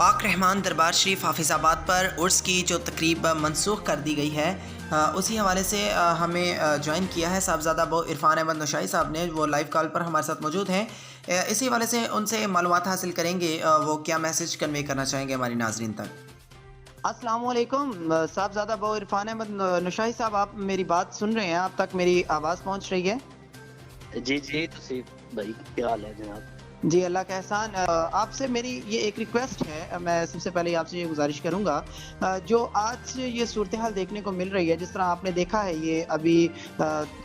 پاک رحمان دربار شریف حافظ آباد پر عرس کی جو تقریب منسوخ کر دی گئی ہے، اسی حوالے سے ہمیں جوائن کیا ہے صاحبزادہ ابو عرفان احمد نشائی صاحب نے، وہ لائیو کال پر ہمارے ساتھ موجود ہیں۔ اسی حوالے سے ان سے معلومات حاصل کریں گے، وہ کیا میسج کنوے کرنا چاہیں گے ہماری ناظرین تک۔ السلام علیکم صاحبزادہ ابو عرفان احمد نشائی صاحب، آپ میری بات سن رہے ہیں؟ آپ تک میری آواز پہنچ رہی ہے؟ جی توصیف بھائی، کیا حال ہے جناب؟ جی اللہ کا احسان۔ آپ سے میری یہ ایک ریکویسٹ ہے، میں سب سے پہلے آپ سے یہ گزارش کروں گا، جو آج یہ صورتحال دیکھنے کو مل رہی ہے، جس طرح آپ نے دیکھا ہے، یہ ابھی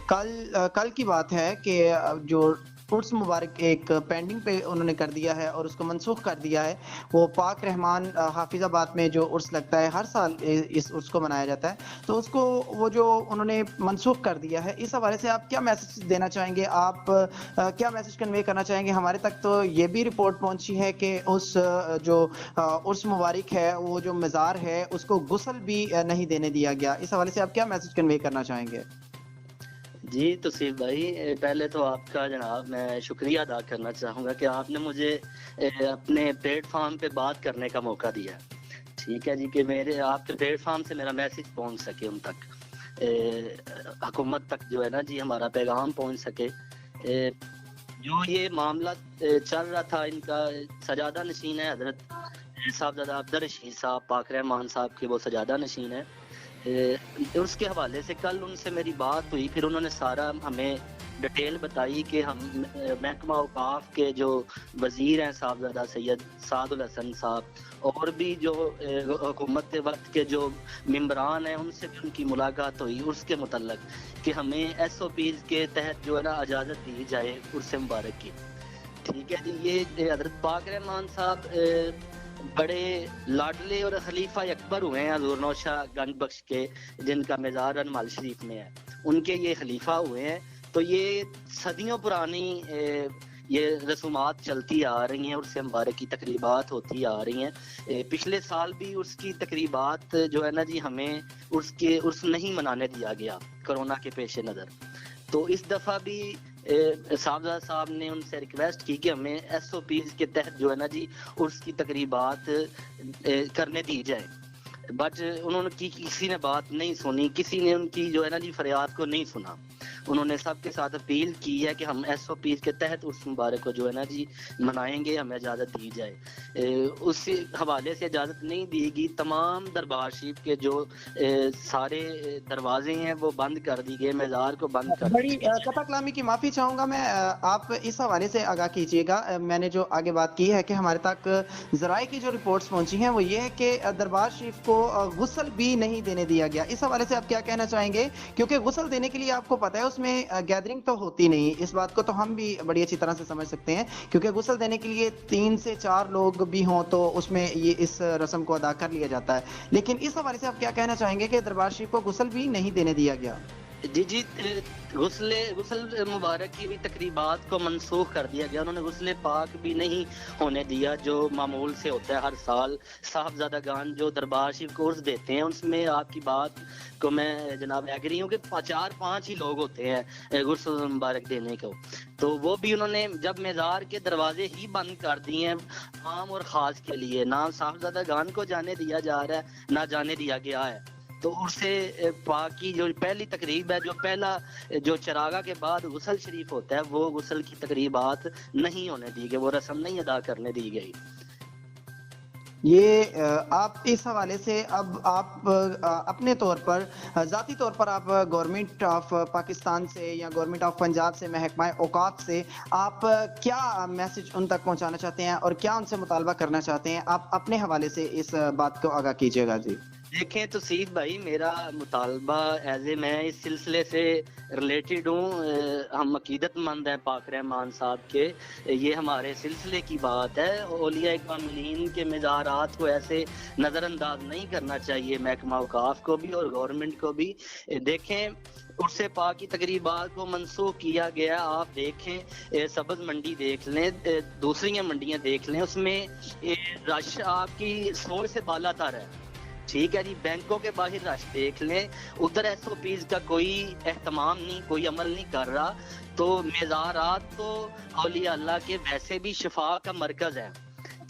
کل کی بات ہے کہ جو عرس مبارک ایک پینڈنگ پہ انہوں نے کر دیا ہے اور اس کو منسوخ کر دیا ہے۔ وہ پاک رحمان حافظ آباد میں جو عرس لگتا ہے، ہر سال اس عرس کو منایا جاتا ہے، تو اس کو وہ جو انہوں نے منسوخ کر دیا ہے، اس حوالے سے آپ کیا میسج دینا چاہیں گے؟ آپ کیا میسج کنوے کرنا چاہیں گے؟ ہمارے تک تو یہ بھی رپورٹ پہنچی ہے کہ اس جو عرس مبارک ہے، وہ جو مزار ہے، اس کو غسل بھی نہیں دینے دیا گیا۔ اس حوالے سے آپ کیا میسج کنوے کرنا چاہیں گے؟ جی توصیف بھائی، پہلے تو آپ کا جناب میں شکریہ ادا کرنا چاہوں گا کہ آپ نے مجھے اپنے پلیٹ فارم پہ بات کرنے کا موقع دیا۔ ٹھیک ہے جی، کہ میرے آپ کے پلیٹ فارم سے میرا میسج پہنچ سکے ان تک، حکومت تک جو ہے نا جی، ہمارا پیغام پہنچ سکے۔ جو یہ معاملہ چل رہا تھا، ان کا سجادہ نشین ہے حضرت صاحبزادہ عبدالرشید صاحب پاک رحمان صاحب کے، وہ سجادہ نشین ہے۔ اس کے حوالے سے کل ان سے میری بات ہوئی، پھر انہوں نے سارا ہمیں ڈیٹیل بتائی کہ ہم محکمہ اوقاف کے جو وزیر ہیں صاحبزادہ سید سعد الحسن صاحب، اور بھی جو حکومت وقت کے جو ممبران ہیں، ان سے بھی ان کی ملاقات ہوئی اس کے متعلق کہ ہمیں ایس او پیز کے تحت جو ہے نا اجازت دی جائے عرس مبارک کی۔ ٹھیک ہے جی، یہ حضرت پاک رحمان صاحب بڑے لاڈلے اور خلیفہ اکبر ہوئے ہیں حضور نوشہ گنج بخش کے، جن کا مزار انمال شریف میں ہے، ان کے یہ خلیفہ ہوئے ہیں۔ تو یہ صدیوں پرانی یہ رسومات چلتی آ رہی ہیں، عرس مبارک کی تقریبات ہوتی آ رہی ہیں۔ پچھلے سال بھی عرس کی تقریبات جو ہے نا جی، ہمیں عرس نہیں منانے دیا گیا کرونا کے پیش نظر۔ تو اس دفعہ بھی صاحبزادہ صاحب نے ان سے ریکویسٹ کی کہ ہمیں ایس او پیز کے تحت جو ہے نا جی، عرس کی تقریبات کرنے دی جائے، بٹ انہوں نے کسی نے بات نہیں سنی، کسی نے ان کی جو ہے نا جی فریاد کو نہیں سنا۔ انہوں نے سب کے ساتھ اپیل کی ہے کہ ہم ایس او پیز کے تحت عرس مبارک کو جو ہے نا جی منائیں گے، ہمیں اجازت دی جائے۔ اس حوالے سے اجازت نہیں دی گئی، تمام دربار شریف کے جو سارے دروازے ہیں وہ بند کر دی گئے، مزار کو بند کر بڑی دی گئی۔ قطع کلامی کی معافی چاہوں گا میں، آپ اس حوالے سے آگاہ کیجیے گا۔ میں نے جو آگے بات کی ہے کہ ہمارے تک ذرائع کی جو رپورٹس پہنچی ہیں وہ یہ ہے کہ دربار شریف کو غسل بھی نہیں دینے دیا گیا۔ اس حوالے سے آپ کیا کہنا چاہیں گے؟ کیونکہ غسل دینے کے لیے آپ کو پتہ ہے اس میں گیدرنگ تو ہوتی نہیں، اس بات کو تو ہم بھی بڑی اچھی طرح سے سمجھ سکتے ہیں، کیونکہ غسل دینے کے لیے 3 سے 4 لوگ بھی ہوں تو اس میں یہ اس رسم کو ادا کر لیا جاتا ہے۔ لیکن اس حوالے سے آپ کیا کہنا چاہیں گے کہ دربار شریف کو غسل بھی نہیں دینے دیا گیا؟ جی غسل مبارک کی بھی تقریبات کو منسوخ کر دیا گیا۔ انہوں نے غسل پاک بھی نہیں ہونے دیا، جو معمول سے ہوتا ہے ہر سال صاحبزادہ گان جو دربار شریف کو عرس دیتے ہیں۔ اس میں آپ کی بات کو میں جناب ایگری ہوں کہ 4-5 ہی لوگ ہوتے ہیں غسل مبارک دینے کو، تو وہ بھی انہوں نے جب مزار کے دروازے ہی بند کر دیے ہیں عام اور خاص کے لیے، نہ صاحبزادہ گان کو جانے دیا جا رہا ہے نہ جانے دیا گیا ہے، تو اسے پاک کی جو پہلی تقریب ہے، جو پہلا جو چراغا کے بعد غسل شریف ہوتا ہے، وہ غسل کی تقریبات نہیں ہونے دی گئی، وہ رسم نہیں ادا کرنے دی گئی۔ یہ آپ اس حوالے سے اب آپ اپنے طور پر ذاتی طور پر آپ گورنمنٹ آف پاکستان سے یا گورنمنٹ آف پنجاب سے، محکمہ اوقاف سے آپ کیا میسج ان تک پہنچانا چاہتے ہیں اور کیا ان سے مطالبہ کرنا چاہتے ہیں؟ آپ اپنے حوالے سے اس بات کو آگاہ کیجیے گا۔ جی دیکھیں توصیف بھائی، میرا مطالبہ میں اس سلسلے سے ریلیٹڈ ہوں، ہم عقیدت مند ہیں پاک رحمان صاحب کے، یہ ہمارے سلسلے کی بات ہے۔ اولیاء کاملین کے مزارات کو ایسے نظر انداز نہیں کرنا چاہیے، محکمہ اوقاف کو بھی اور گورنمنٹ کو بھی۔ دیکھیں عرس پاک کی تقریبات کو منسوخ کیا گیا، آپ دیکھیں سبز منڈی دیکھ لیں، دوسری منڈیاں دیکھ لیں، اس میں رش آپ کی 100 سے بالا تر ہے۔ ٹھیک ہے جی، بینکوں کے باہر رش دیکھ لیں، ادھر ایس او پیز کا کوئی اہتمام نہیں، کوئی عمل نہیں کر رہا۔ تو مزارات تو اولیاء اللہ کے ویسے بھی شفا کا مرکز ہے،